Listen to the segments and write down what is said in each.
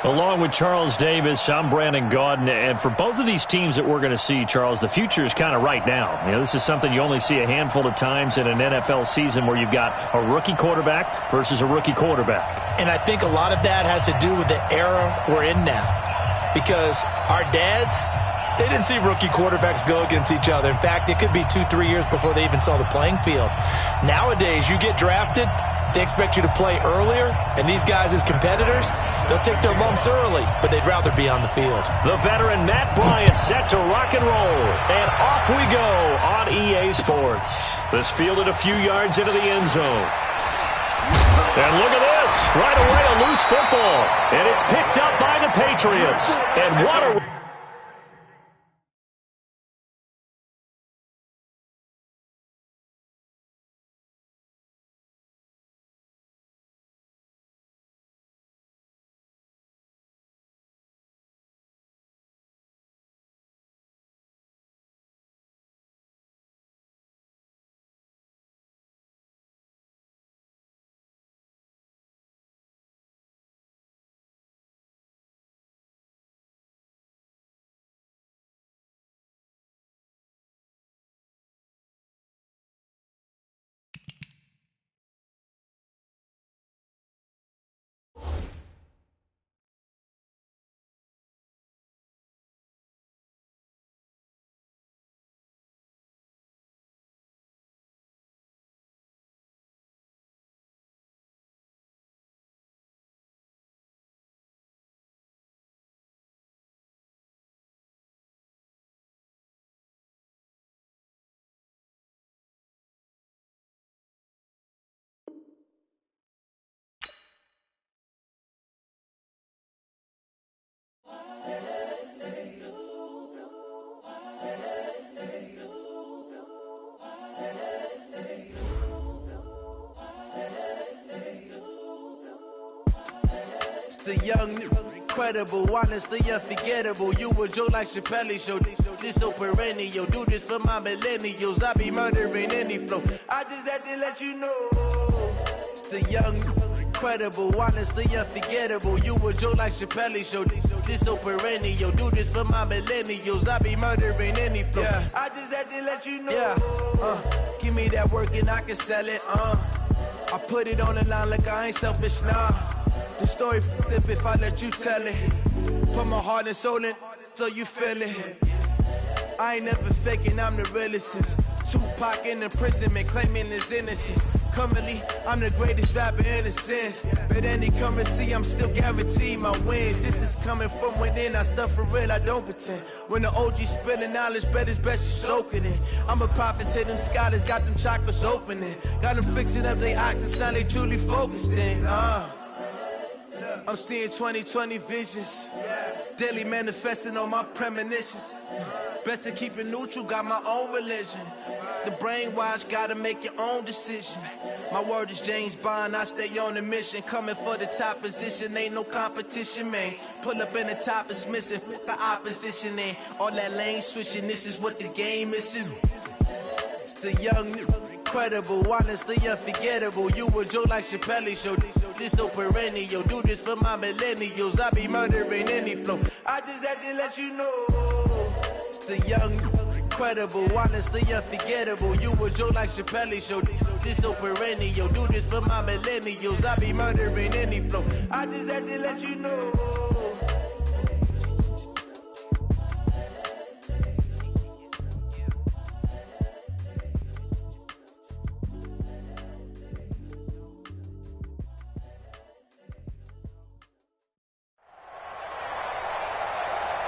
Along with Charles Davis, I'm Brandon Gaudin, and for both of these teams that we're going to see, Charles, the future is kind of right now. You know, this is something you only see a handful of times in an NFL season where you've got a rookie quarterback versus a rookie quarterback. And I think a lot of that has to do with the era we're in now. Because our dads, they didn't see rookie quarterbacks go against each other. In fact, it could be 2-3 years before they even saw the playing field. Nowadays, you get drafted, they expect you to play earlier, and these guys as competitors, they'll take their lumps early, but they'd rather be on the field. The veteran Matt Bryant set to rock and roll, and off we go on EA Sports. This fielded a few yards into the end zone. And look at this, right away a loose football, and it's picked up by the Patriots. And what a... The young, incredible, honestly unforgettable. You a Joe like Chappelle show. This so perennial. Do this for my millennials. I be murdering any flow. I just had to let you know. It's the young, incredible, honestly unforgettable. You a Joe like Chappelle show. This so perennial. Do this for my millennials. I be murdering any flow. Yeah. I just had to let you know. Yeah. Give me that work and I can sell it. I put it on the line like I ain't selfish, nah. The story flip if I let you tell it. Put my heart and soul in so you feel it. I ain't never faking, I'm the realest since Tupac in imprisonment, claiming his innocence. Currently, I'm the greatest rapper in a sense. But any currency, I'm still guaranteed my wins. This is coming from within, I stuff for real, I don't pretend. When the OG spilling knowledge, bet it's best you soak it in. I'm a prophet to them scholars, got them chakras opening. Got them fixing up they octaves, now they truly focused in. I'm seeing 2020 visions, daily manifesting on my premonitions. Best to keep it neutral, got my own religion. The brainwash, gotta make your own decision. My word is James Bond, I stay on a mission. Coming for the top position, ain't no competition, man. Pull up in the top, it's missing, the opposition ain't. All that lane switching, this is what the game is. It's the young, incredible, honestly unforgettable. You a Joe like Chappelle show. This so perennial. Do this for my millennials. I be murdering any flow. I just had to let you know. It's the young, incredible, honestly unforgettable. You a Joe like Chappelle show. This so perennial. Do this for my millennials. I be murdering any flow. I just had to let you know.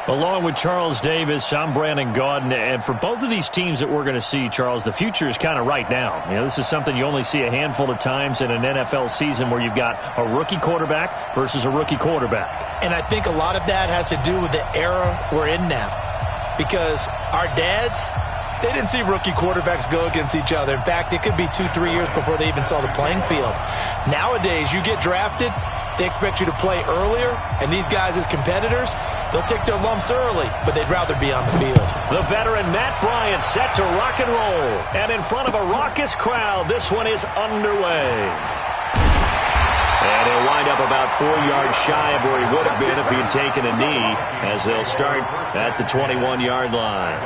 Along with Charles Davis, I'm Brandon Gaudin, and for both of these teams that we're going to see, Charles, the future is kind of right now. You know, this is something you only see a handful of times in an NFL season where you've got a rookie quarterback versus a rookie quarterback. And I think a lot of that has to do with the era we're in now. Because our dads, they didn't see rookie quarterbacks go against each other. In fact, it could be 2-3 years before they even saw the playing field. Nowadays, you get drafted, they expect you to play earlier, and these guys as competitors, they'll take their lumps early, but they'd rather be on the field. The veteran Matt Bryant set to rock and roll. And in front of a raucous crowd, this one is underway. And he'll wind up about 4 yards shy of where he would have been if he had taken a knee, as they'll start at the 21-yard line.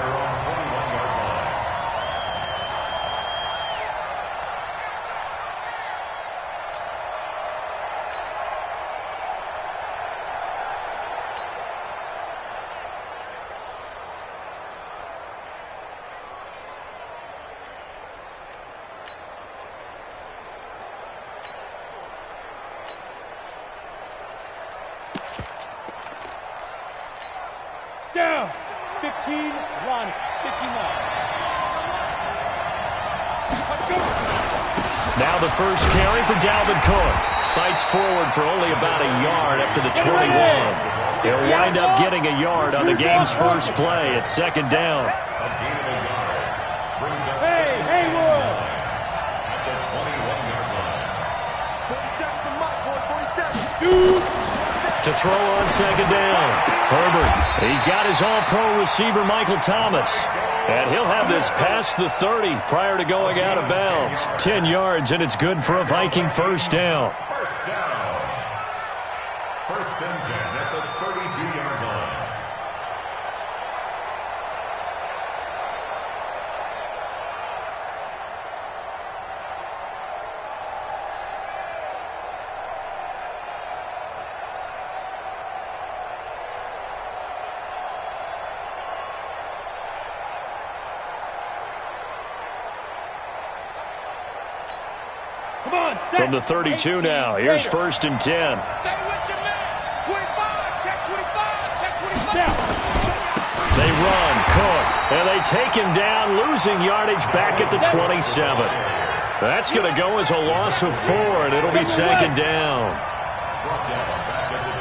Down. 15, line 59. Now the first carry for Dalvin Cook. Fights forward for only about a yard up to the 21. He'll wind up getting a yard on the game's first play at second down. Hey, Haywood! Shoot! To throw on second down. Herbert, he's got his all-pro receiver, Michael Thomas. And he'll have this past the 30 prior to going out of bounds. 10 yards, and it's good for a Viking first down. First down. First and 10 at the 32-yard line. From the 32 now, here's first and 10. Stay with your man. 25, check 25, check 25. They run, Cook, and they take him down, losing yardage back at the 27. That's going to go as a loss of 4, and it'll be second down. Brought down back at the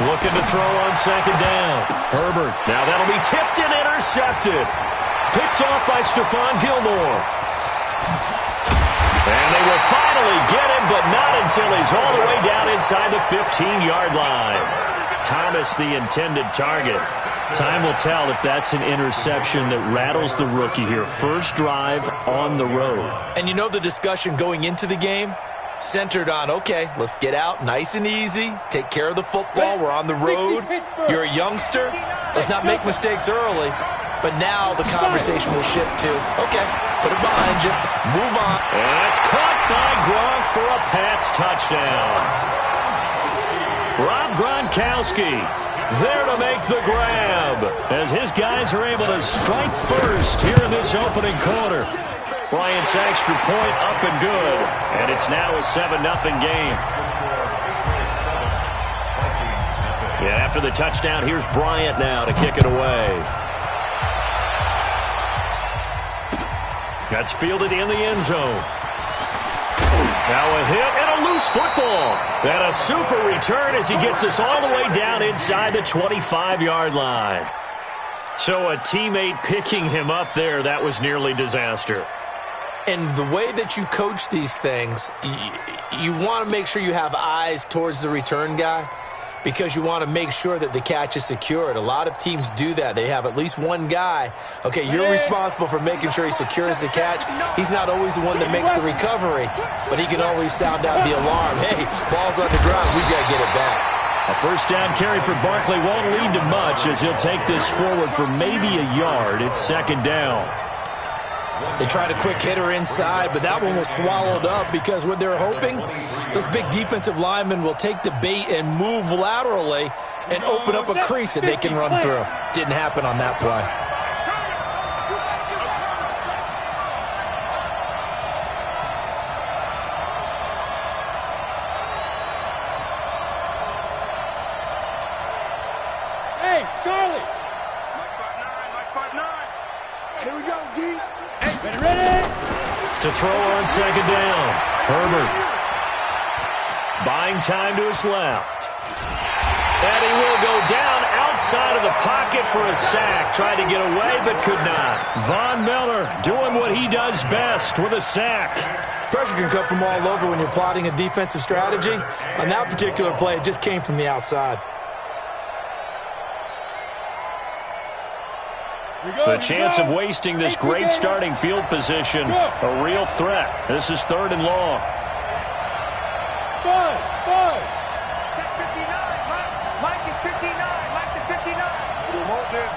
27. Looking to throw on second down. Herbert, now that'll be tipped and intercepted. Picked off by Stephon Gilmore. And they will finally get him, but not until he's all the way down inside the 15-yard line. Thomas, the intended target. Time will tell if that's an interception that rattles the rookie here. First drive on the road. And you know the discussion going into the game? Centered on, okay, let's get out nice and easy, take care of the football, we're on the road, you're a youngster, let's not make mistakes early. But now the conversation will shift to, okay, put it behind you, move on. And that's caught by Gronk for a Pats touchdown. Rob Gronkowski there to make the grab as his guys are able to strike first here in this opening quarter. Bryant's extra point up and good, and it's now a 7-0 game. Yeah, after the touchdown, here's Bryant now to kick it away. That's fielded in the end zone. Now a hit and a loose football. And a super return as he gets us all the way down inside the 25-yard line. So a teammate picking him up there, that was nearly disaster. And the way that you coach these things, you want to make sure you have eyes towards the return guy because you want to make sure that the catch is secured. A lot of teams do that. They have at least one guy. Okay, you're responsible for making sure he secures the catch. He's not always the one that makes the recovery, but he can always sound out the alarm. Hey, ball's on the ground. We got to get it back. A first down carry for Barkley won't lead to much as he'll take this forward for maybe a yard. It's second down. They tried a quick hitter inside, but that one was swallowed up because what they're hoping, those big defensive linemen will take the bait and move laterally and open up a crease that they can run through. Didn't happen on that play. Hey, Charlie! Mike 5'9". Here we go, D. Ready? To throw on second down. Herbert buying time to his left. And he will go down outside of the pocket for a sack. Tried to get away but could not. Von Miller doing what he does best with a sack. Pressure can come from all over when you're plotting a defensive strategy. On that particular play, it just came from the outside. The chance of wasting this great starting field position, a real threat. This is 3rd and long. 5. Check 59. Mike is 59. Mike to 59. We'll hold this.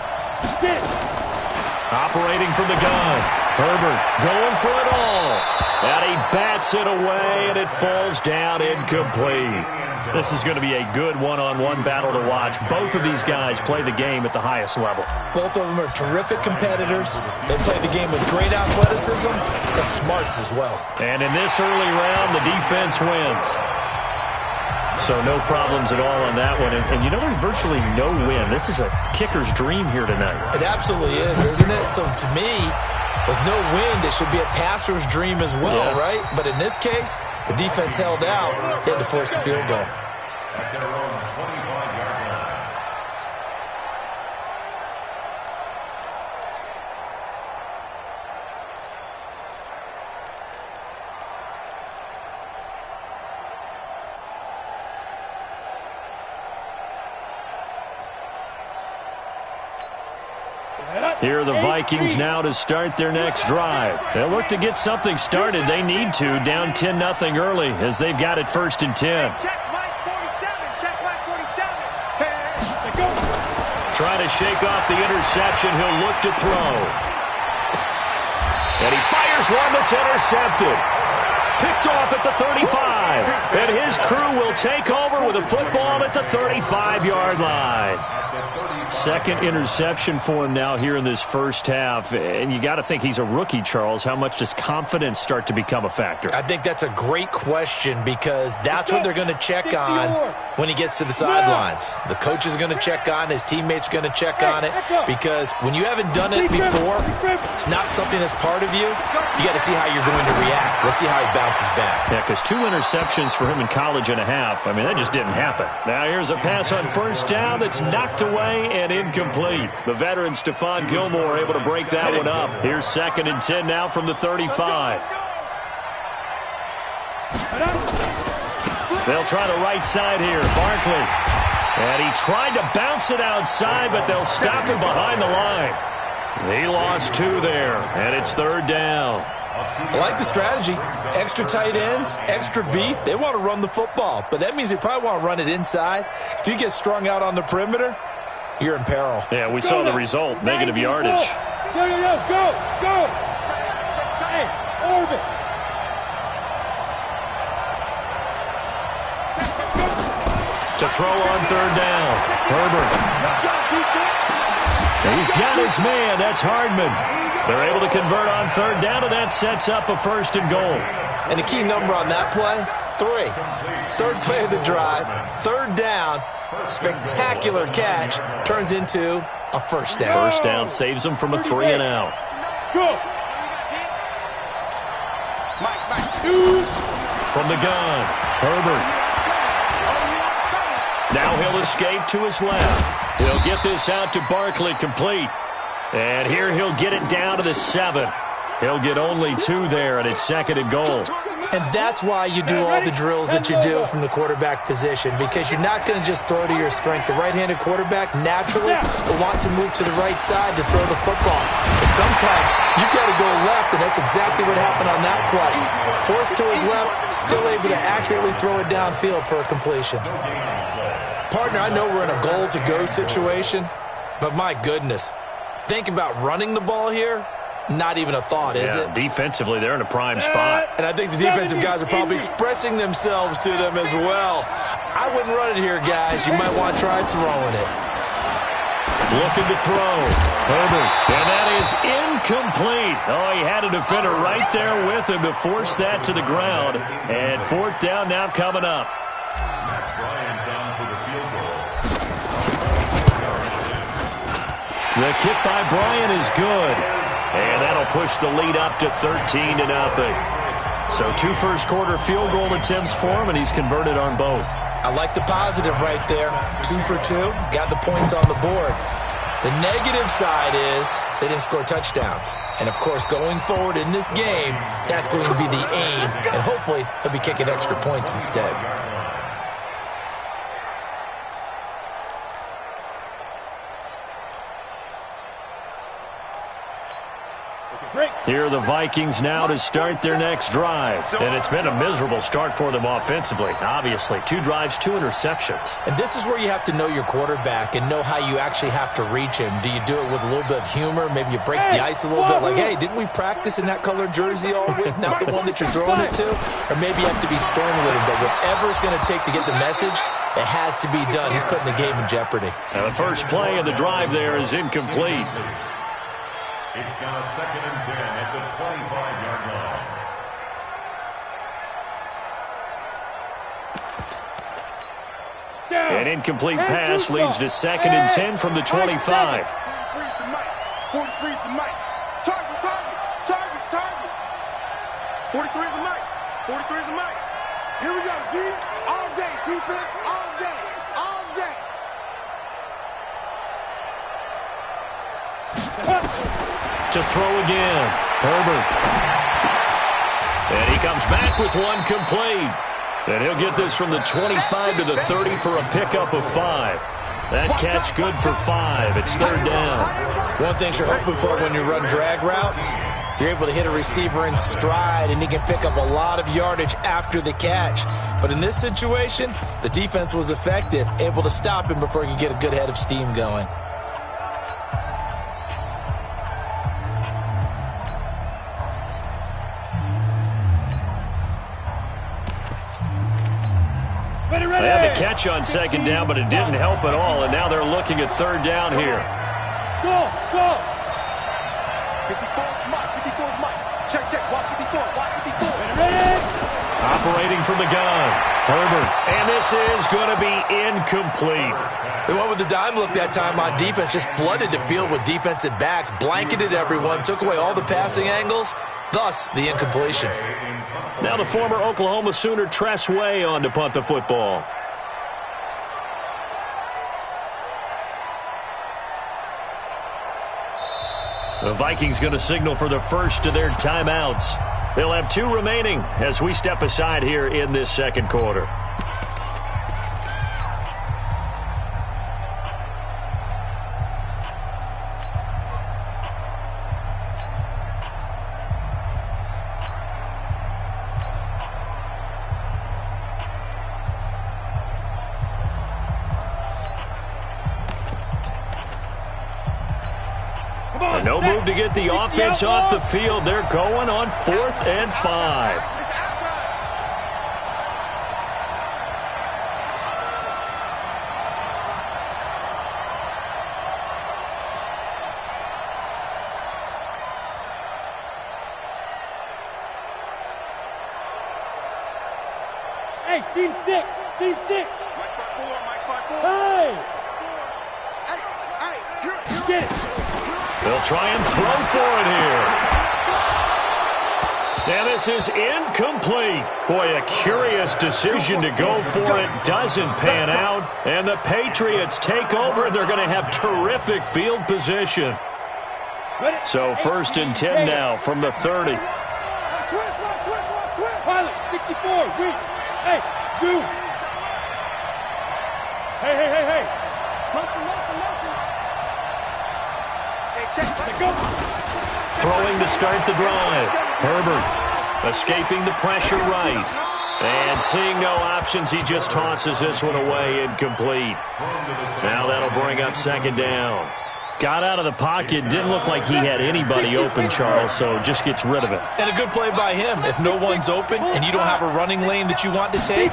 Operating from the gun. Herbert going for it all. And he bats it away, and it falls down incomplete. This is going to be a good one-on-one battle to watch. Both of these guys play the game at the highest level. Both of them are terrific competitors. They play the game with great athleticism and smarts as well. And in this early round, the defense wins. So no problems at all on that one. And you know, there's virtually no win. This is a kicker's dream here tonight. It absolutely is, isn't it? So to me, with no wind, it should be a passer's dream as well, right? But in this case, the defense held out. They had to force the field goal. At their own 25-yard line. Here are the Vikings now to start their next drive. They'll look to get something started. They need to, down 10-0 early as they've got it 1st and 10. Check Mike 47. Check Mike 47. Hey, go. Trying to shake off the interception. He'll look to throw. And he fires one that's intercepted. Picked off at the 35. And his crew will take over with a football at the 35-yard line. 2nd interception for him now here in this first half. And you got to think he's a rookie, Charles. How much does confidence start to become a factor? I think that's a great question because that's what they're going to check on when he gets to the sidelines. The coach is going to check on, his teammates are going to check on it because when you haven't done it before, it's not something that's part of you. You got to see how you're going to react. Let's see how he bounces back. Yeah, because 2 interceptions for him in college and a half. I mean, that just didn't happen. Now here's a pass on 1st down that's knocked away and incomplete. The veteran Stephon Gilmore able to break that one up. Here's 2nd and 10 now from the 35. They'll try the right side here. Barkley. And he tried to bounce it outside, but they'll stop him behind the line. He lost 2 there, and it's 3rd down. I like the strategy. Extra tight ends, extra beef. They want to run the football, but that means they probably want to run it inside. If you get strung out on the perimeter, you're in peril. Yeah, we saw the result. Negative yardage. Go. Hey, orbit. To throw on 3rd down. Herbert. He's got his man. That's Hardman. They're able to convert on 3rd down, and that sets up a 1st and goal. And the key number on that play, 3. 3rd play of the drive, 3rd down, spectacular catch, turns into a 1st down. 1st down saves them from a 3 and out. Go. Mike. From the gun, Herbert. Now he'll escape to his left. He'll get this out to Barkley, complete. And here he'll get it down to the 7. He'll get only 2 there, and it's 2nd and goal. And that's why you do all the drills that you do from the quarterback position, because you're not going to just throw to your strength. The right-handed quarterback naturally will want to move to the right side to throw the football. But sometimes you've got to go left, and that's exactly what happened on that play. Forced to his left, still able to accurately throw it downfield for a completion. Partner, I know we're in a goal-to-go situation, but my goodness, think about running the ball here. Not even a thought, is it? Defensively, they're in a prime spot. And I think the defensive guys are probably expressing themselves to them as well. I wouldn't run it here, guys. You might want to try throwing it. Looking to throw. Herbert. And that is incomplete. Oh, he had a defender right there with him to force that to the ground. And 4th down now coming up. The kick by Bryant is good. And that'll push the lead up to 13-0. So 2 first-quarter field goal attempts for him, and he's converted on both. I like the positive right there. 2 for 2. Got the points on the board. The negative side is they didn't score touchdowns. And, of course, going forward in this game, that's going to be the aim. And hopefully they'll be kicking extra points instead. Here are the Vikings now to start their next drive. And it's been a miserable start for them offensively, obviously. 2 drives, 2 interceptions. And this is where you have to know your quarterback and know how you actually have to reach him. Do you do it with a little bit of humor? Maybe you break the ice a little bit. Like, hey, didn't we practice in that colored jersey all week? Not the one that you're throwing it to? Or maybe you have to be stern with him. But whatever it's going to take to get the message, it has to be done. He's putting the game in jeopardy. Now the first play of the drive there is incomplete. It's now 2nd and 10 at the 25-yard line. An incomplete pass leads to 2nd and 10 from the 25. 43's the mic. 43's the mic. Target, target, target, target. 43's the mic. 43's the mic. Here we go, D. All day, defense, all day, all day. To throw again, Herbert. And he comes back with one complete. And he'll get this from the 25 to the 30 for a pickup of 5. That catch good for 5. It's 3rd down. One thing you're hoping for when you run drag routes, you're able to hit a receiver in stride, and he can pick up a lot of yardage after the catch. But in this situation, the defense was effective, able to stop him before he could get a good head of steam going. They had the catch on 2nd down, but it didn't help at all, and now they're looking at 3rd down here. Go, go. 54, Mike, 54, Mike. Check, check, watch 54, watch 54. Ready? Operating from the gun, Herbert. And this is going to be incomplete. They went with the dime look that time on defense, just flooded the field with defensive backs, blanketed everyone, took away all the passing angles, thus the incompletion. Now the former Oklahoma Sooner Tress Way on to punt the football. The Vikings going to signal for the first of their timeouts. They'll have 2 remaining as we step aside here in this 2nd quarter. No move to get the offense off the field. They're going on 4th and 5. Hey, seam 6. Seam 6. Mike 5-4, Mike 5-4. Hey. Hey, here. Get it. They'll try and throw for it here. And this is incomplete. Boy, a curious decision to go for it. Doesn't pan out. And the Patriots take over. They're going to have terrific field position. So 1st and 10 now from the 30. Pilot, 64, weak. Hey, dude. Hey. Motion. Throwing to start the drive. Herbert escaping the pressure right. And seeing no options, he just tosses this one away, incomplete. Now that'll bring up 2nd down. Got out of the pocket, didn't look like he had anybody open, Charles, so just gets rid of it. And a good play by him. If no one's open and you don't have a running lane that you want to take,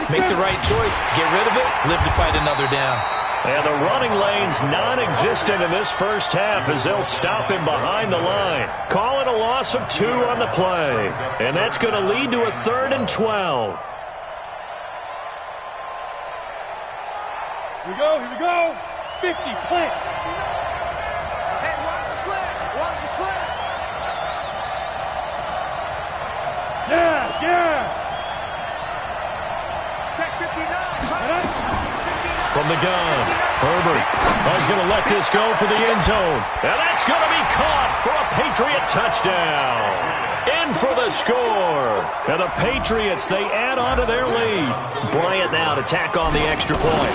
make the right choice, get rid of it, live to fight another down. And the running lane's non-existent in this first half as they'll stop him behind the line. Call it a loss of 2 on the play. And that's going to lead to a 3rd and 12. Here we go. 50, plant. Hey, watch the sled. Watch the sled. Yeah. Check 59. From the gun, Herbert is going to let this go for the end zone. And that's going to be caught for a Patriot touchdown. In for the score. And the Patriots, they add on to their lead. Bryant now to tack on the extra point.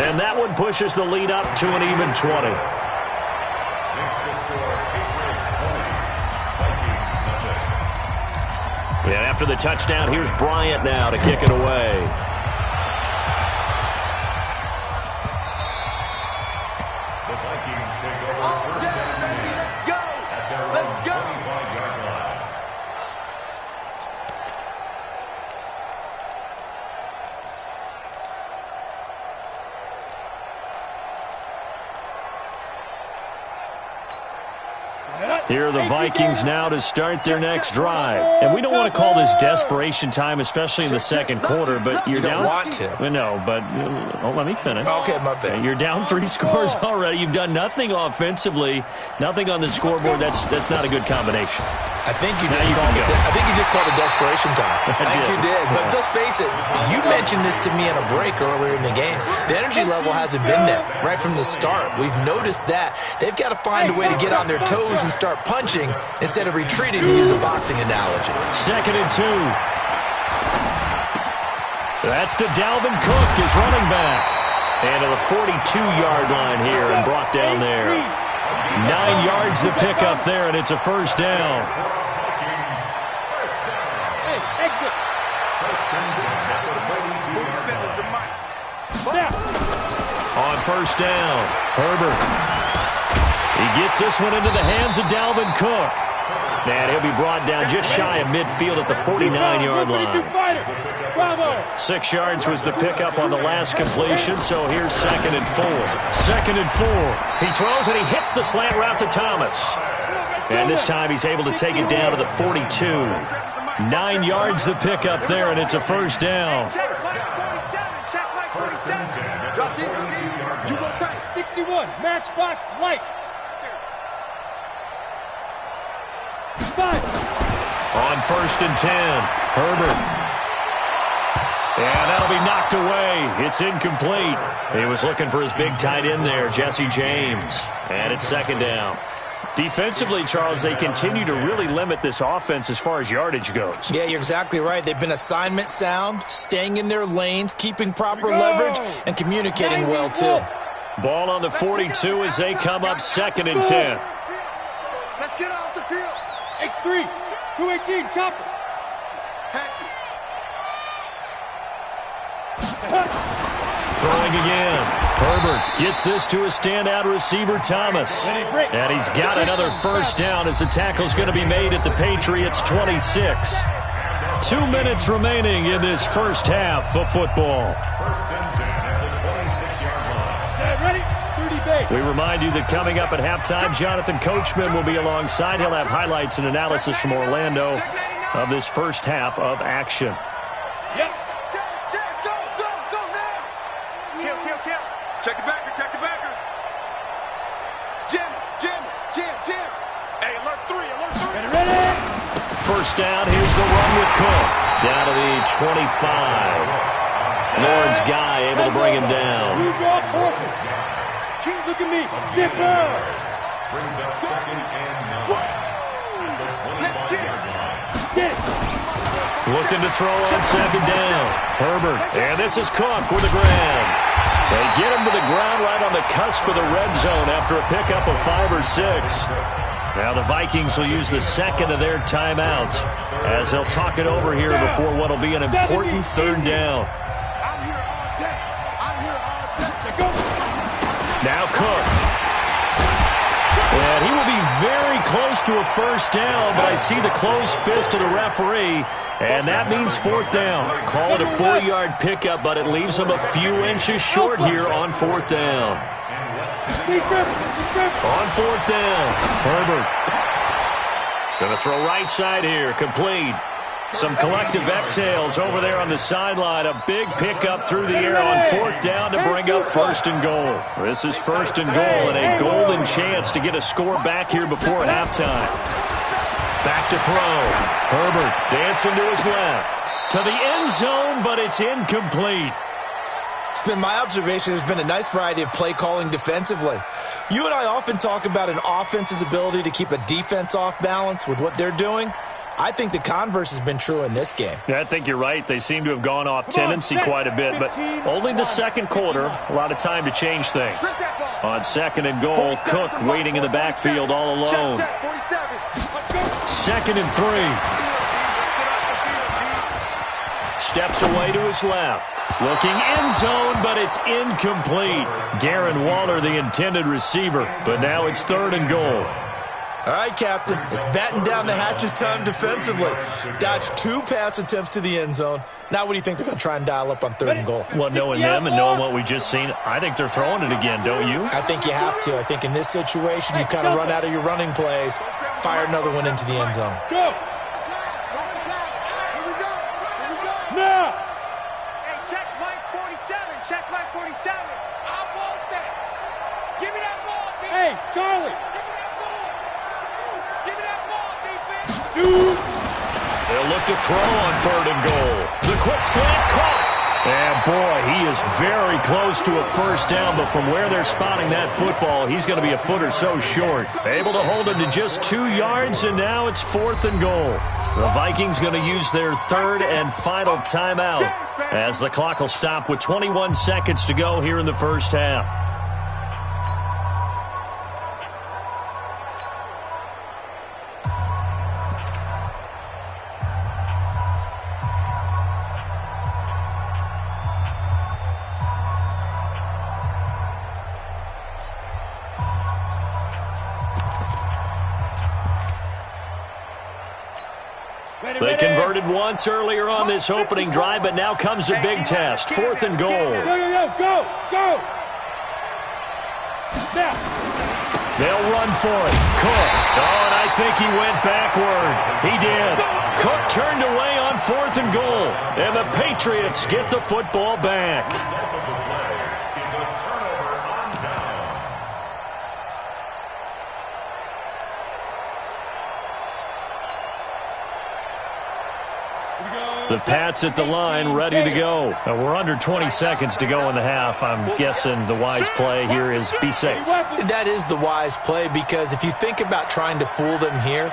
And that one pushes the lead up to an even 20. Makes the score And after the touchdown, here's Bryant now to kick it away. The Vikings take over first and 10 at their own 25-yard line. Here are the Vikings now to start their next drive. And we don't want to call this desperation time, especially in the second quarter, but you're down. You don't want to. No, but let me finish. Okay, my bad. You're down 3 scores already. You've done nothing offensively, nothing on the scoreboard. That's not a good combination. I think you just called it desperation time. I think you did. But let's face it, you mentioned this to me in a break earlier in the game. The energy level hasn't been there right from the start. We've noticed that. They've got to find a way to get on their toes and start punching instead of retreating, to use a boxing analogy. 2nd and 2. That's to Dalvin Cook, his running back. And to the 42-yard line here and brought down there. 9 yards to pick up there, and it's a first down. Hey, exit. On first down, Herbert. He gets this one into the hands of Dalvin Cook. And he'll be brought down just shy of midfield at the 49-yard line. 6 yards was the pickup on the last completion, so here's 2nd and 4. 2nd and 4. He throws and he hits the slant route to Thomas. And this time he's able to take it down to the 42. 9 yards the pickup there, and it's a first down. Drop deep, you go tight. 61, matchbox lights. 5. On first and 10, Herbert. And that'll be knocked away. It's incomplete. He was looking for his big tight end there, Jesse James. And it's 2nd down. Defensively, Charles, they continue to really limit this offense as far as yardage goes. Yeah, you're exactly right. They've been assignment sound, staying in their lanes, keeping proper leverage, and communicating well, too. Ball on the 42 as they come up 2nd and 10. Let's get off the field. X3, 218, chopper. Throwing again. Herbert gets this to a standout receiver, Thomas. And he's got another first down as the tackle's going to be made at the Patriots' 26. 2 minutes remaining in this first half of football. Ready? 30 base. We remind you that coming up at halftime, Jonathan Coachman will be alongside. He'll have highlights and analysis from Orlando of this first half of action. Yep. Check the backer. Jim. Hey, alert 3. Ready? First down, here's the run with Cook. Down to the 25. Lawrence Guy able to bring him down. Look at me. Zipper. Brings up 2nd and 9 at the 25-yard line. Get it. Looking to throw on 2nd down. Herbert. And this is Cook with the grab. They get him to the ground right on the cusp of the red zone after a pickup of 5 or 6. Now the Vikings will use the second of their timeouts as they'll talk it over here before what will be an important 3rd down. I'm here all day. Now Cook. And he will be very close to a first down, but I see the closed fist of the referee, and that means 4th down. Call it a 4-yard pickup, but it leaves him a few inches short here on 4th down. On 4th down, Herbert. Going to throw right side here, complete. Some collective exhales over there on the sideline. A big pickup through the air on 4th down to bring up 1st and goal. This is 1st and goal and a golden chance to get a score back here before halftime. Back to throw. Herbert dancing to his left. To the end zone, but it's incomplete. It's been my observation there's been a nice variety of play calling defensively. You and I often talk about an offense's ability to keep a defense off balance with what they're doing. I think the converse has been true in this game. Yeah, I think you're right. They seem to have gone off tendency quite a bit, but only the second quarter, a lot of time to change things. On 2nd and goal, Cook waiting in the backfield all alone. 2nd and 3. steps away to his left. Looking end zone, but it's incomplete. Darren Waller, the intended receiver, but now it's 3rd and goal. All right, Captain, it's batten down the hatches time defensively. Dodged 2 pass attempts to the end zone. Now what do you think they're going to try and dial up on 3rd and goal? Well, knowing them and knowing what we just seen, I think they're throwing it again, don't you? I think you have to. I think in this situation, you kind of run out of your running plays, fire another one into the end zone. Go! Now! Hey, check Mike 47. Check Mike 47. I want that. Give me that ball, defense. Hey, Charlie! Give me that ball, defense. Shoot! They'll look to throw on 3rd and goal. The quick slant caught. And, boy, he is very close to a first down, but from where they're spotting that football, he's going to be a foot or so short. Able to hold him to just 2 yards, and now it's 4th and goal. The Vikings going to use their 3rd and final timeout as the clock will stop with 21 seconds to go here in the first half. They converted once earlier on this opening drive, but now comes a big test. 4th and goal. Go! Now! They'll run for it. Cook. Oh, and I think he went backward. He did. Cook turned away on 4th and goal. And the Patriots get the football back. Result of the play is a turnover on downs. The Pats at the line, ready to go. We're under 20 seconds to go in the half. I'm guessing the wise play here is be safe. That is the wise play, because if you think about trying to fool them here,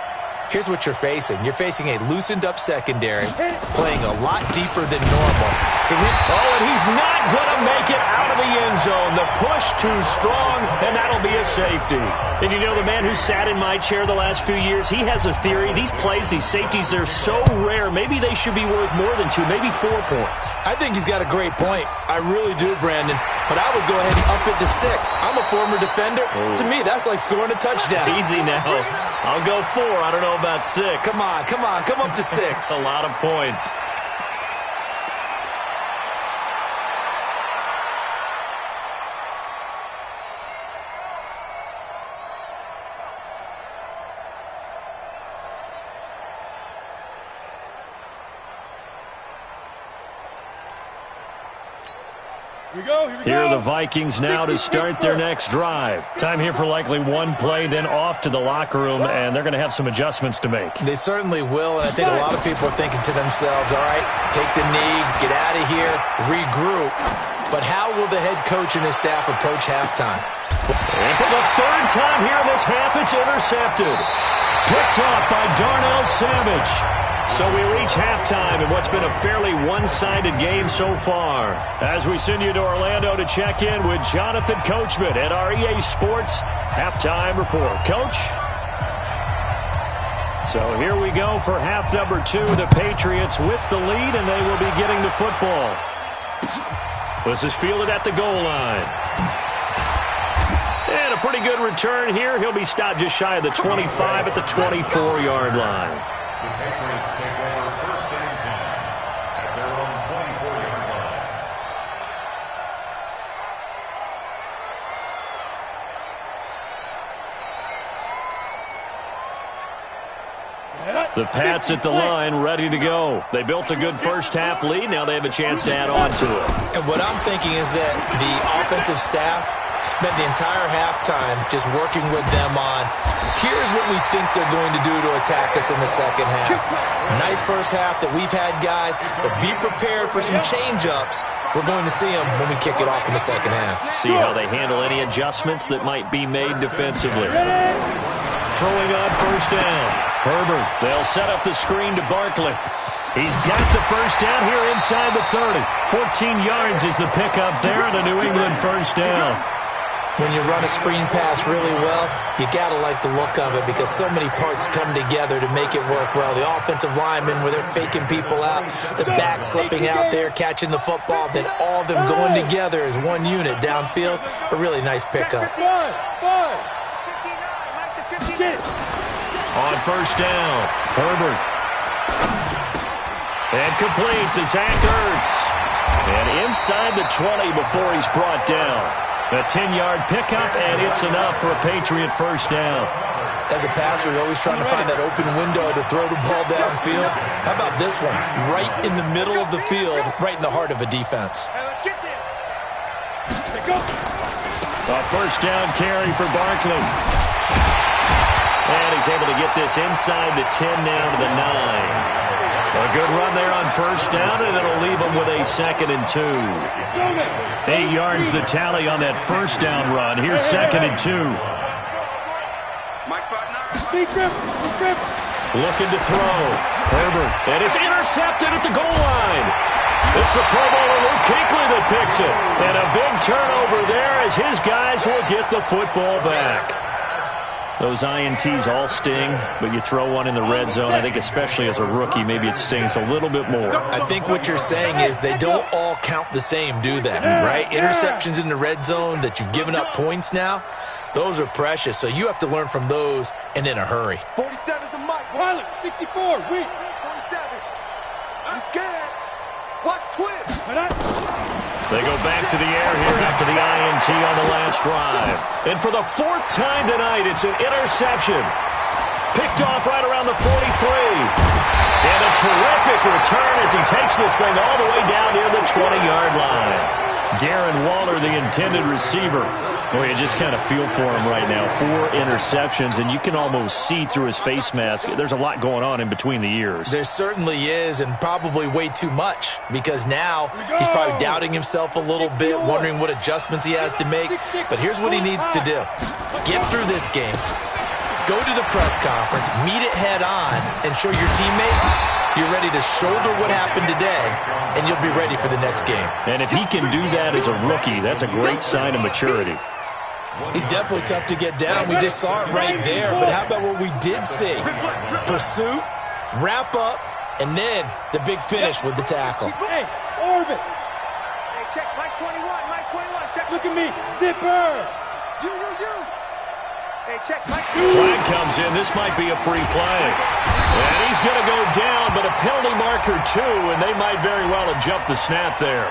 here's what you're facing. You're facing a loosened-up secondary, playing a lot deeper than normal. So and he's not going to make it out of the end zone. The push too strong, and that'll be a safety. And you know, the man who sat in my chair the last few years, he has a theory. These plays, these safeties, they're so rare. Maybe they should be worth more than 2, maybe 4 points. I think he's got a great point. I really do, Brandon. But I would go ahead and up it to 6. I'm a former defender. To me, that's like scoring a touchdown. Easy now. I'll go 4. I don't know about 6. Come on. Come up to 6. A lot of points. Here are the Vikings now to start their next drive. Time here for likely one play, then off to the locker room, and they're going to have some adjustments to make. They certainly will, and I think a lot of people are thinking to themselves, all right, take the knee, get out of here, regroup. But how will the head coach and his staff approach halftime? And for the 3rd time here in this half, it's intercepted. Picked off by Darnell Savage. So we reach halftime in what's been a fairly one-sided game so far. As we send you to Orlando to check in with Jonathan Coachman at our EA Sports Halftime Report. Coach? So here we go for half number 2. The Patriots with the lead, and they will be getting the football. This is fielded at the goal line. And a pretty good return here. He'll be stopped just shy of the 25 at the 24-yard line. The Patriots take over 1st and 10 at their own 24-yard line. The Pats at the line, ready to go. They built a good first-half lead. Now they have a chance to add on to it. And what I'm thinking is that the offensive staff spent the entire halftime just working with them on, here's what we think they're going to do to attack us in the second half. Nice first half that we've had, guys, but be prepared for some change-ups. We're going to see them when we kick it off in the second half. See how they handle any adjustments that might be made defensively. Throwing on 1st down. Herbert, they'll set up the screen to Barkley. He's got the 1st down here inside the 30. 14 yards is the pickup there, and a New England 1st down. When you run a screen pass really well, you got to like the look of it because so many parts come together to make it work well. The offensive linemen, where they're faking people out, the back slipping out there, catching the football, then all of them going together as one unit downfield. A really nice pickup. On first down, Herbert. And complete to Zach Ertz. And inside the 20 before he's brought down. A 10-yard pickup, and it's enough for a Patriot first down. As a passer, you're always trying to find that open window to throw the ball downfield. How about this one? Right in the middle of the field, right in the heart of a defense. Hey, let's get there. A first down carry for Barkley. And he's able to get this inside the 10 now to the 9. A good run there on first down, and it'll leave him with a 2nd and 2. 8 yards the tally on that first down run. Here's 2nd and 2. Looking to throw. Herbert. And it's intercepted at the goal line. It's the Pro Bowler Luke Kuechly that picks it. And a big turnover there as his guys will get the football back. Those INTs all sting, but you throw one in the red zone, I think especially as a rookie, maybe it stings a little bit more. I think what you're saying is they don't all count the same, do they? Right? Interceptions in the red zone that you've given up points now, those are precious. So you have to learn from those and in a hurry. 47's the mic. Pilot, 64, weak. 47. I'm scared. Watch twist. They go back to the air here after the INT on the last drive. And for the 4th time tonight, it's an interception. Picked off right around the 43. And a terrific return as he takes this thing all the way down near the 20-yard line. Darren Waller, the intended receiver. Boy, you just kind of feel for him right now. 4 interceptions, and you can almost see through his face mask. There's a lot going on in between the ears. There certainly is, and probably way too much, because now he's probably doubting himself a little bit, wondering what adjustments he has to make. But here's what he needs to do. Get through this game, go to the press conference, meet it head on, and show your teammates you're ready to shoulder what happened today, and you'll be ready for the next game. And if he can do that as a rookie, that's a great sign of maturity. He's definitely tough to get down. We just saw it right there. But how about what we did see? Pursuit, wrap up, and then the big finish with the tackle. Hey, orbit. Hey, check Mike 21. Mike 21. Check. Look at me. Zipper. You. Hey, check Mike. Flag comes in. This might be a free play. And he's going to go down, but a penalty marker too, and they might very well have jumped the snap there.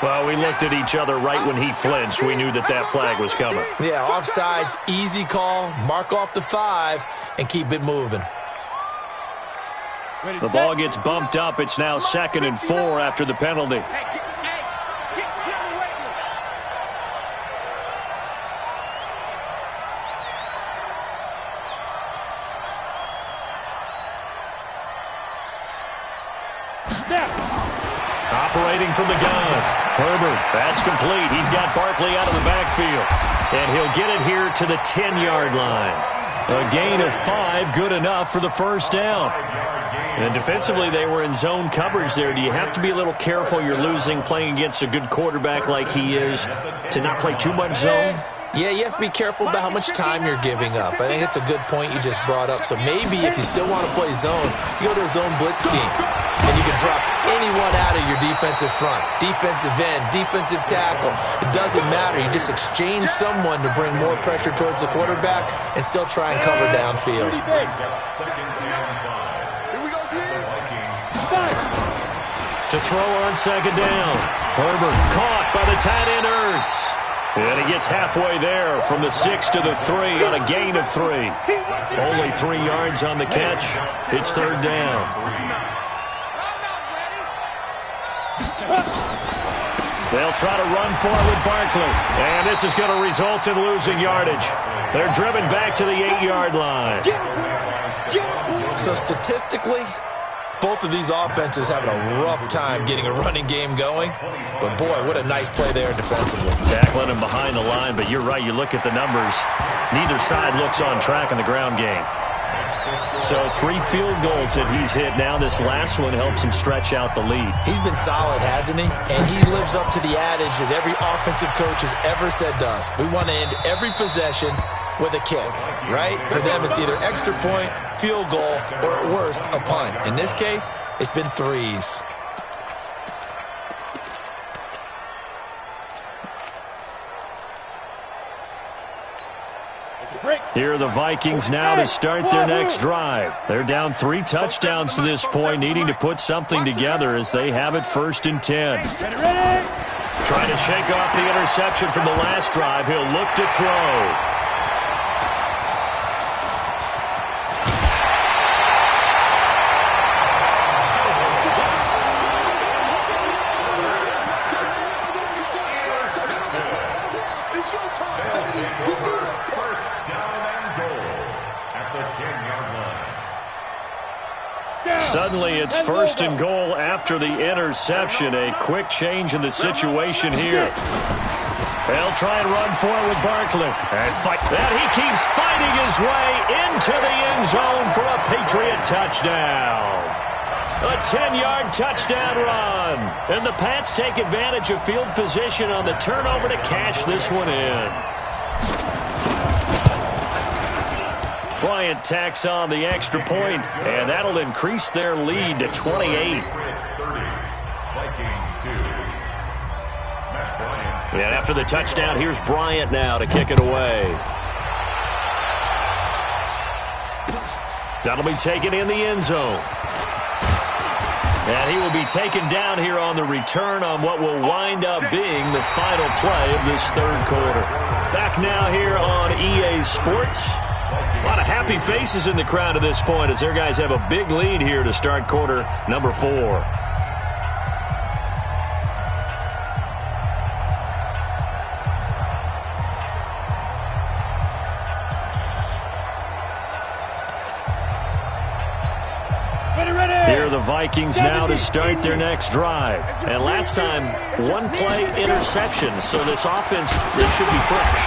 Well, we looked at each other right when he flinched. We knew that that flag was coming. Yeah, offsides, easy call, mark off the 5, and keep it moving. The ball gets bumped up. It's now 2nd and 4 after the penalty. Hey, get in the way. Operating from the gun. Herbert, that's complete. He's got Barkley out of the backfield. And he'll get it here to the 10-yard line. A gain of 5, good enough for the first down. And defensively, they were in zone coverage there. Do you have to be a little careful? You're losing, playing against a good quarterback like he is, to not play too much zone? Yeah, you have to be careful about how much time you're giving up. I think it's a good point you just brought up. So maybe if you still want to play zone, you go to a zone blitz scheme. And you can drop anyone out of your defensive front, defensive end, defensive tackle. It doesn't matter. You just exchange someone to bring more pressure towards the quarterback and still try and cover downfield. Here we go, To throw on 2nd down. Herbert caught by the tight end Ertz. And he gets halfway there from the 6 to the 3 on a gain of 3. Only 3 yards on the catch. It's 3rd down. They'll try to run for it with Barkley. And this is going to result in losing yardage. They're driven back to the 8-yard line. So statistically, both of these offenses having a rough time getting a running game going. But boy, what a nice play there defensively. Tackling him behind the line, but you're right. You look at the numbers. Neither side looks on track in the ground game. So 3 field goals that he's hit now. This last one helps him stretch out the lead. He's been solid, hasn't he? And he lives up to the adage that every offensive coach has ever said to us. We want to end every possession with a kick, right? For them, it's either extra point, field goal, or at worst, a punt. In this case, it's been 3s. Here are the Vikings now to start their next drive. They're down 3 touchdowns to this point, needing to put something together as they have it 1st and 10. Trying to shake off the interception from the last drive. He'll look to throw. Suddenly, it's 1st and goal after the interception. A quick change in the situation here. They'll try and run for it with Barkley. And he keeps fighting his way into the end zone for a Patriot touchdown. A 10-yard touchdown run. And the Pats take advantage of field position on the turnover to cash this one in. Bryant tacks on the extra point, and that'll increase their lead to 28. And after the touchdown, here's Bryant now to kick it away. That'll be taken in the end zone. And he will be taken down here on the return on what will wind up being the final play of this 3rd quarter. Back now here on EA Sports. A lot of happy faces in the crowd at this point as their guys have a big lead here to start quarter number 4. Here are the Vikings now to start their next drive. And last time, 1-play interception. So this offense, this should be fresh.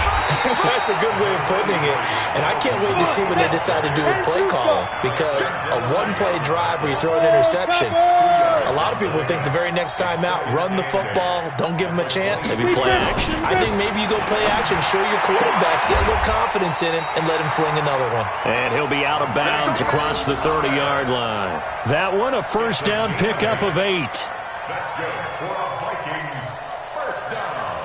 That's a good way of putting it. And I can't wait to see what they decide to do with play calling. Because a 1-play drive where you throw an interception, a lot of people think the very next time out, run the football, don't give them a chance. Maybe play action. I think maybe you go play action, show your quarterback, get a little confidence in it, and let him fling another one. And he'll be out of bounds across the 30-yard line. That one, a 1st down pickup of 8. That's good for the Vikings. 1st down.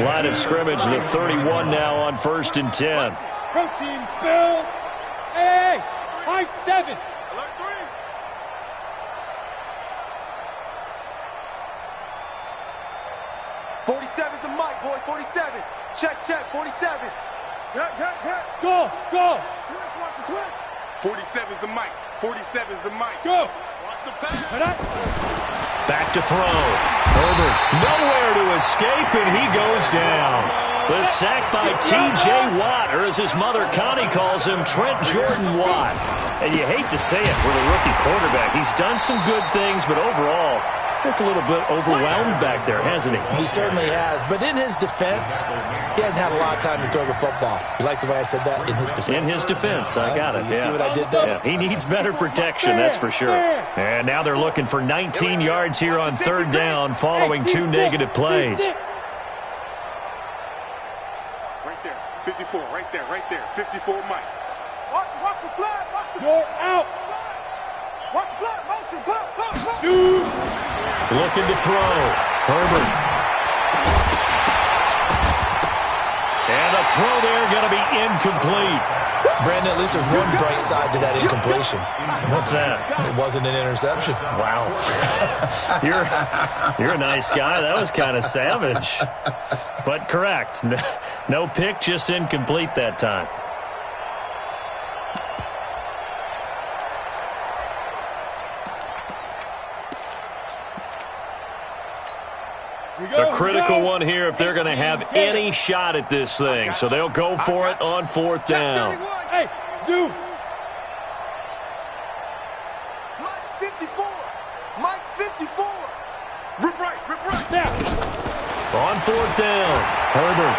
Line of scrimmage, the 31 now on 1st and 10. Protein spill. Hey, high 7. 47's the mic, boys. 47. Check, 47. Go. Twist, watch the twist. 47's the mic. 47's the mic. Go. Watch the pass. Back to throw. Herbert nowhere to escape, and he goes down. The sack by T.J. Watt, or as his mother Connie calls him, Trent Jordan Watt. And you hate to say it with a rookie quarterback. He's done some good things, but overall, looked a little bit overwhelmed back there, hasn't he? He certainly has. But in his defense, he hadn't had a lot of time to throw the football. You like the way I said that? In his defense. In his defense. I got it. You see what I did there? Yeah. He needs better protection, that's for sure. And now they're looking for 19 yards here on 3rd down following 2 negative plays. Right there. 54. Right there. 54 Mike. Watch the flag. You're out. Watch the flag. Motion. Block. Shoot. Looking to throw. Herbert. And a throw there going to be incomplete. Brandon, at least there's one bright side to that incompletion. What's that? It wasn't an interception. Wow. You're a nice guy. That was kind of savage. But correct. No pick, just incomplete that time. A critical one here if they're going to have any shot at this thing. So they'll go for it on 4th down. Hey, zoom. Mike's 54. Mike's 54. Rip right. Now. On 4th down, Herbert.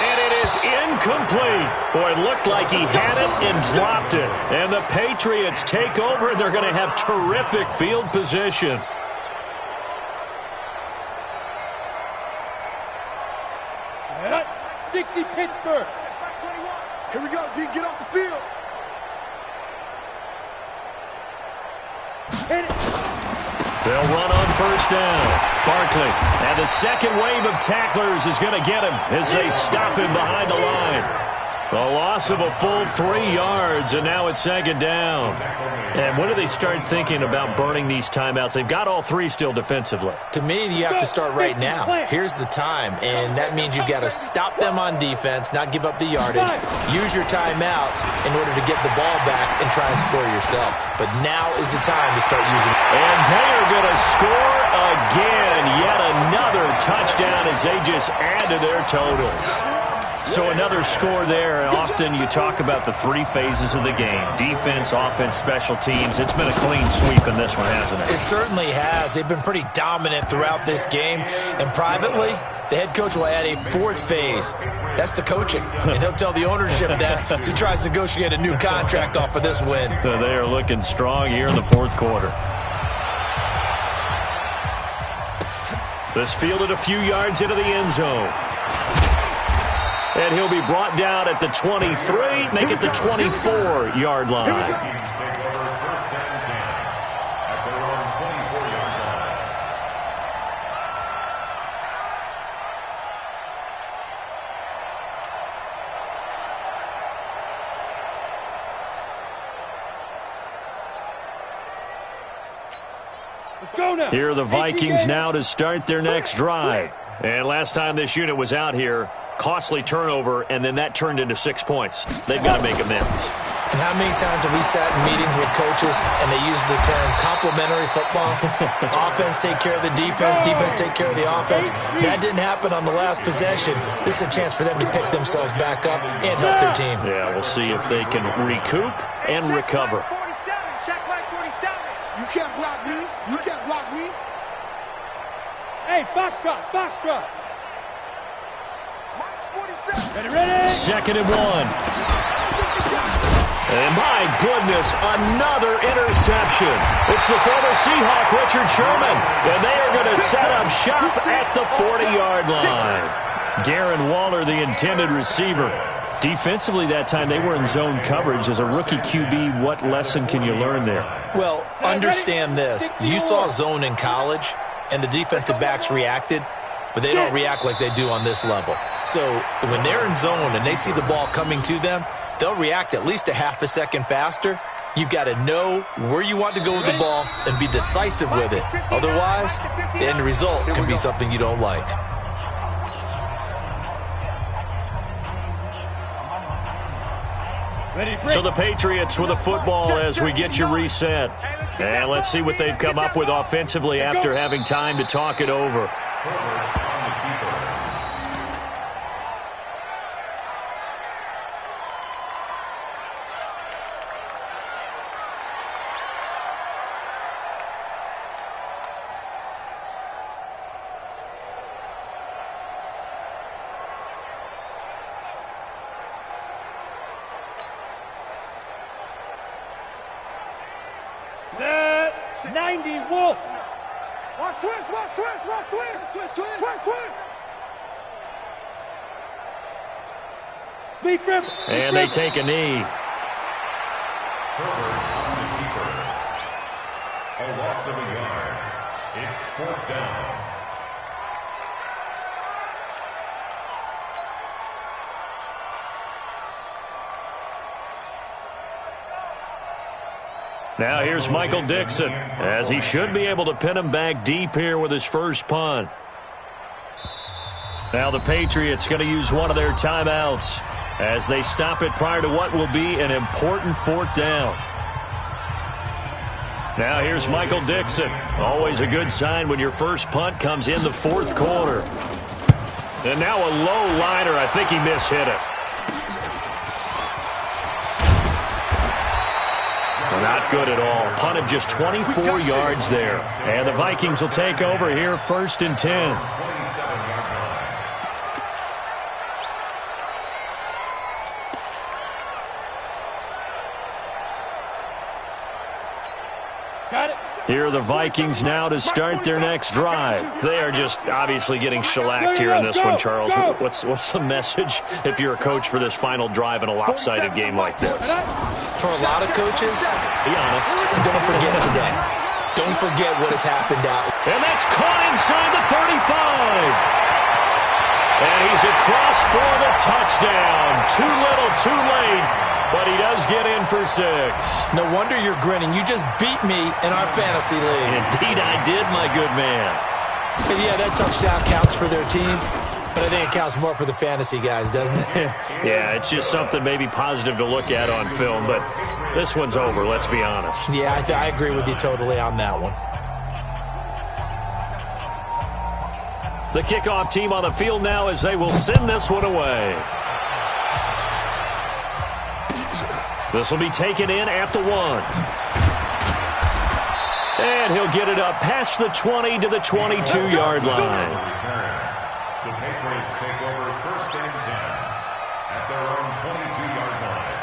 And it is incomplete. Boy, it looked like he had it and dropped it. And the Patriots take over, and they're going to have terrific field position. Set. 60 Pittsburgh. Here we go, D. Get off the field. Hit it. They'll run on first down. Barkley, and the second wave of tacklers is going to get him as they stop him behind the line. A loss of a full 3 yards, and now it's second down. And when do they start thinking about burning these timeouts? They've got all 3 still defensively. To me, you have to start right now. Here's the time, and that means you've got to stop them on defense, not give up the yardage, use your timeouts in order to get the ball back and try and score yourself. But now is the time to start using it. And they are going to score again. Yet another touchdown as they just add to their totals. So another score there. Often you talk about the 3 phases of the game. Defense, offense, special teams. It's been a clean sweep in this one, hasn't it? It certainly has. They've been pretty dominant throughout this game. And privately, the head coach will add a 4th phase. That's the coaching. And he'll tell the ownership that as he tries to negotiate a new contract off of this win. They are looking strong here in the 4th quarter. This fielded a few yards into the end zone. And he'll be brought down at the 23, make it the 24-yard line. Let's go now. Here are the Vikings now to start their next drive. And last time this unit was out here, costly turnover, and then that turned into 6 points. They've got to make amends. And how many times have we sat in meetings with coaches and they use the term complementary football? Offense take care of the defense, defense take care of the offense. That didn't happen on the last possession. This is a chance for them to pick themselves back up and help their team. Yeah, we'll see if they can recoup and recover. Check right 47. You can't block me. You can't block me. Hey, foxtrot, foxtrot. March 47. Ready, ready. 2nd and 1. And my goodness, another interception. It's the former Seahawk, Richard Sherman. And they are going to set up shop at the 40-yard line. Darren Waller, the intended receiver. Defensively that time, they were in zone coverage. As a rookie QB, what lesson can you learn there? Well, understand this. You saw zone in college, and the defensive backs reacted, but they don't react like they do on this level. So when they're in zone and they see the ball coming to them, they'll react at least a half a second faster. You've got to know where you want to go with the ball and be decisive with it. Otherwise, the end result can be something you don't like. So the Patriots with a football as we get you reset. And let's see what they've come up with offensively after having time to talk it over. Set. 90 Wolf. Watch twist, watch twist, watch twist. Twist, twist, twist, twist. Big rip. And they take a knee. A loss of a yard. It's 4th down. Now here's Michael Dixon, as he should be able to pin him back deep here with his first punt. Now the Patriots going to use one of their timeouts as they stop it prior to what will be an important 4th down. Now here's Michael Dixon. Always a good sign when your first punt comes in the 4th quarter. And now a low liner. I think he mishit it. Not good at all. Punt of just 24 yards there. And the Vikings will take over here 1st and 10. Here are the Vikings now to start their next drive. They are just obviously getting shellacked here in this one, Charles. What's the message if you're a coach for this final drive in a lopsided game like this? For a lot of coaches, be honest, don't forget today. Don't forget what has happened out. And that's caught inside the 35. And he's across for the touchdown. Too little, too late, but he does get in for 6. No wonder you're grinning. You just beat me in our fantasy league. Indeed I did, my good man. And yeah, that touchdown counts for their team, but I think it counts more for the fantasy guys, doesn't it? Yeah, it's just something maybe positive to look at on film, but this one's over, let's be honest. Yeah, I agree with you totally on that one. The kickoff team on the field now as they will send this one away. This will be taken in at the 1. And he'll get it up past the 20 to the 22-yard line. The Patriots take over 1st and 10 at their own 22-yard line.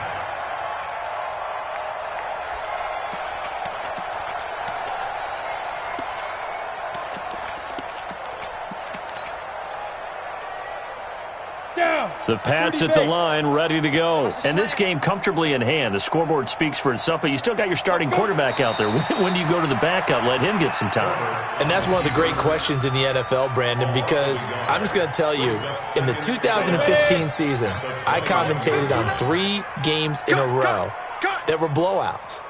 The Pats at the line, ready to go. And this game comfortably in hand. The scoreboard speaks for itself, but you still got your starting quarterback out there. When do you go to the backup? Let him get some time. And that's one of the great questions in the NFL, Brandon, because I'm just going to tell you, in the 2015 season, I commentated on 3 games in a row that were blowouts.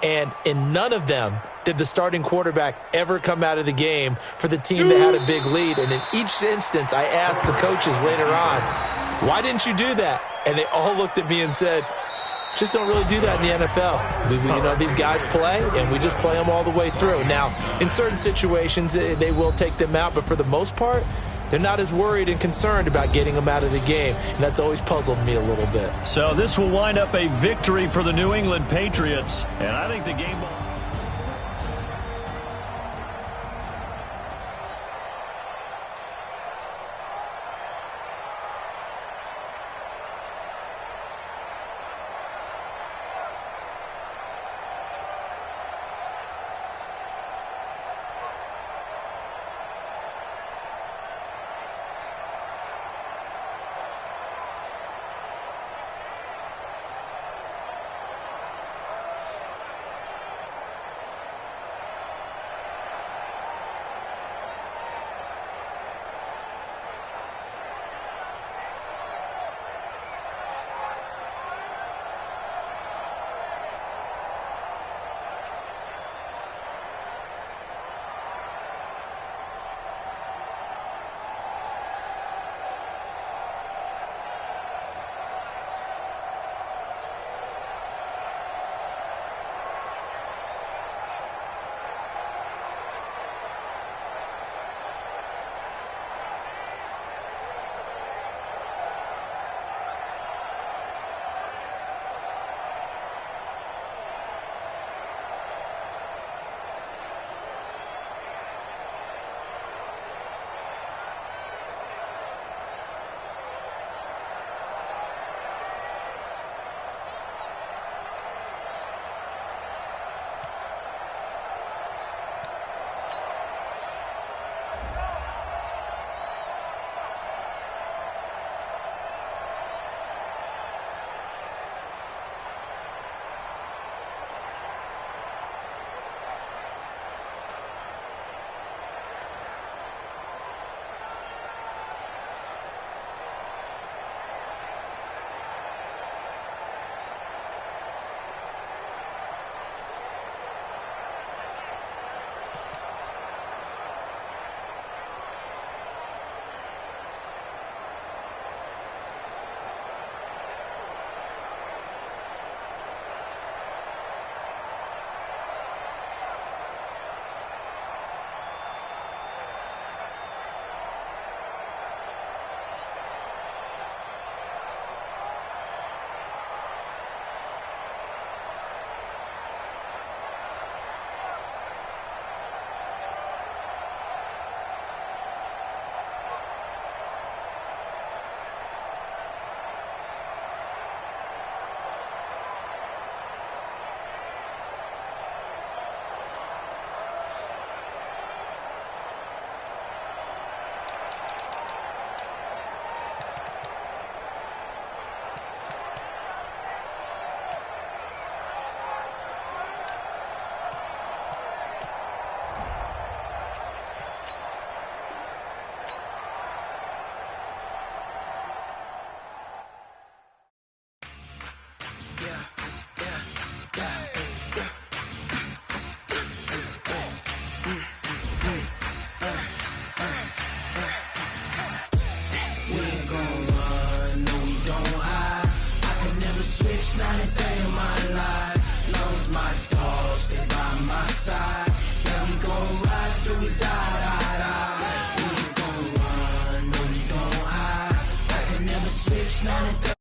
And in none of them did the starting quarterback ever come out of the game for the team that had a big lead. And in each instance, I asked the coaches later on, why didn't you do that? And they all looked at me and said, just don't really do that in the NFL. These guys play, and we just play them all the way through. Now, in certain situations, they will take them out, but for the most part, they're not as worried and concerned about getting them out of the game, and that's always puzzled me a little bit. So this will wind up a victory for the New England Patriots, and I think the game... slide it down.